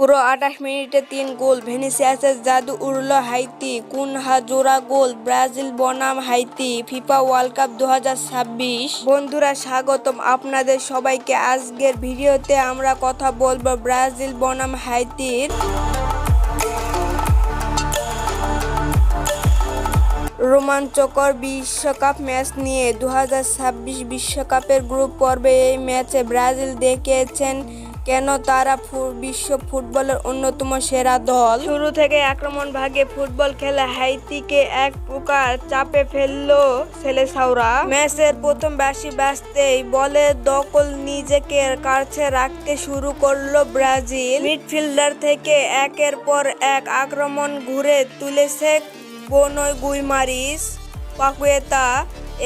মাত্র ২৮ মিনিটে ৩ গোল, ভিনিসিয়াসের জাদু উড়ল হাইতি, কুনহা জোড়া গোল, ব্রাজিল বনাম হাইতি ফিফা ওয়ার্ল্ড কাপ ২০২৬। বন্ধুরা স্বাগতম আপনাদের সবাইকে। আজকের ভিডিওতে আমরা কথা বলবো ব্রাজিল বনাম হাইতির রোমাঞ্চকর বিশ্বকাপ ম্যাচ নিয়ে। ২০২৬ বিশ্বকাপের গ্রুপ পর্বে এই ম্যাচে ব্রাজিল দেখিয়েছেন কেন তারা বিশ্ব ফুটবলের অন্যতম সেরা দল। শুরু থেকে আক্রমণ ভাগে ফুটবল খেলে হাইতিকে এক প্রকার চাপে ফেলল সেলেসাওরা। ম্যাচের প্রথম ৮২ বাজতেই বলের দখল নিজেকে কাছে রাখতে শুরু করলো ব্রাজিল। মিডফিল্ডার থেকে একের পর এক আক্রমণ ঘুরে তুলেছে বোনো গুইমারিস, পাকুয়েতা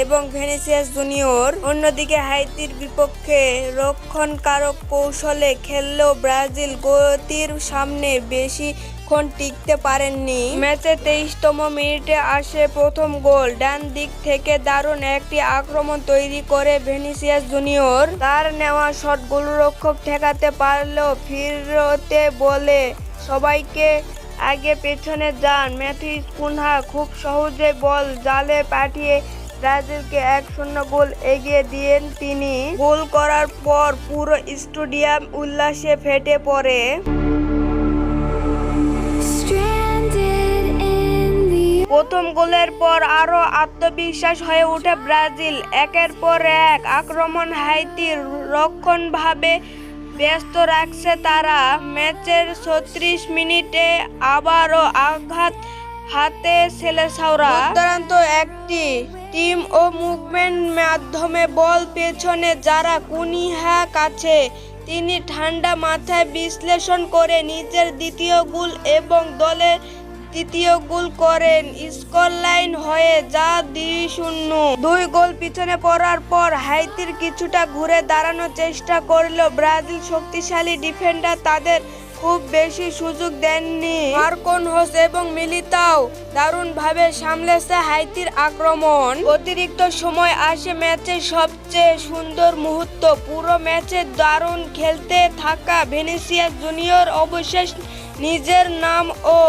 এবং ভিনিসিয়াস জুনিয়র। অন্যদিকে হাইতির বিপক্ষে রক্ষণকারক কৌশলে খেললেও ব্রাজিল গতির সামনে বেশিক্ষণ টিকতে পারেননি। ম্যাচের ২৩তম মিনিটে আসে প্রথম গোল। ডান দিক থেকে দারুণ একটি আক্রমণ তৈরি করে ভিনিসিয়াস জুনিয়র। তার নেওয়া শট গোলরক্ষক ঠেকাতে পারলেও ফিরতে বলে সবাইকে আগে পেছনে যান ম্যাথিউস কুনহা খুব সহজে বল জালে পাঠিয়ে ব্রাজিলকে ১-০ গোল এগিয়ে দিয়েন তিনি। গোল করার পর পুরো স্টেডিয়াম উল্লাসে ফেটে পড়ে। প্রথম গোলের পর আরও আত্মবিশ্বাস হয়ে ওঠে ব্রাজিল। একের পর এক আক্রমণ হাইতির রক্ষণভাবে ব্যস্ত রাখছে তারা। ম্যাচের ৩৬ মিনিটে আবারও আঘাত হাতে সেলেসাওরা। দুর্দান্ত একটি টিম ও মুভমেন্ট মাধ্যমে বল পেছনে যারা কুনিহা কাছে, তিনি ঠান্ডা মাথায় বিশ্লেষণ করে নিজের দ্বিতীয় গোল এবং দলের তৃতীয় গোল করেন। স্কোরলাইন হয়ে যা ২-০। ২ গোল পিছনে পড়ার পর হাইতির কিছুটা ঘুরে দাঁড়ানোর চেষ্টা করলেও ব্রাজিল শক্তিশালী ডিফেন্ডার তাদের খুব বেশি সুযোগ দেননি। মার্কোনহস এবং মিলিতাও দারুণভাবে সামলেছে হাইতির আক্রমণ। অতিরিক্ত সময় আসে ম্যাচের সবচেয়ে সুন্দর মুহূর্ত। পুরো ম্যাচে দারুণ খেলতে থাকা ভিনিসিয়াস জুনিয়র অবশেষ নিজের নাম ও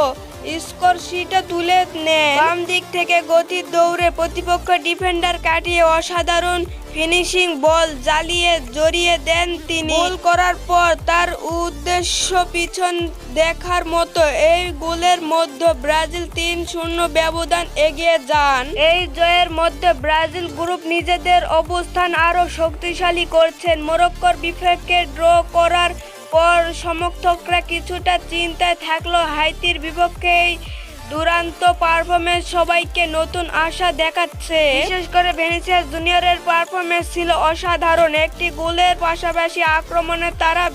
স্কোর শিটে তুলে নেন। বাম দিক থেকে গতির দৌড়ে প্রতিপক্ষ ডিফেন্ডার কাটিয়ে অসাধারণ ফিনিশিং বল জ্বালিয়ে জড়িয়ে দেন তিনি। গোল করার পর তার উদ্দেশ্য পিছন দেখার মতো। এই গোলের মধ্যে ব্রাজিল ৩-০ ব্যবধান এগিয়ে যান। এই জয়ের মধ্যে ব্রাজিল গ্রুপ নিজেদের অবস্থান আরও শক্তিশালী করছেন। মরক্কোর বিপক্ষে ড্র করার পর সমর্থকরা কিছুটা চিন্তায় থাকলেও হাইতির বিপক্ষে এই দুর্দান্ত পারফরমেন্স সবাইকে নতুন আশা দেখাচ্ছে। বিশেষ করে ভিনিসিয়াস জুনিয়রের পারফরমেন্স ছিল অসাধারণ। একটি গোলের পাশাপাশি আক্রমণে তারা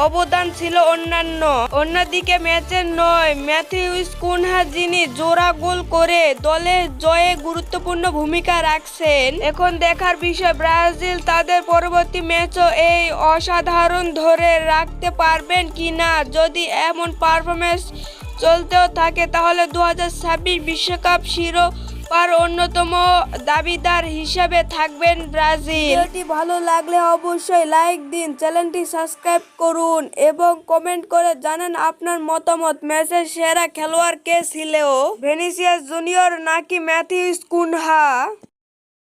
অবদান ছিল অন্যান্য। অন্যদিকে ম্যাচের ম্যাথিউস কুনহা যিনি জোড়া গোল করে দলের জয়ে গুরুত্বপূর্ণ ভূমিকা রাখছেন। এখন দেখার বিষয় ব্রাজিল তাদের পরবর্তী ম্যাচও এই অসাধারণ ধরে রাখতে পারবেন কিনা। যদি এমন পারফরমেন্স চলতেও থাকে তাহলে ২০২৬ বিশ্বকাপ শিরোপার অন্যতম দাবিদার হিসেবে থাকবেন ব্রাজিল। ভিডিওটি ভালো লাগলে অবশ্যই লাইক দিন, চ্যানেলটি সাবস্ক্রাইব করুন এবং কমেন্ট করে জানান আপনার মতামত। ম্যাচের সেরা খেলোয়াড় কে ছিল, ভিনিসিয়াস জুনিয়র নাকি ম্যাথিউস কুনহা?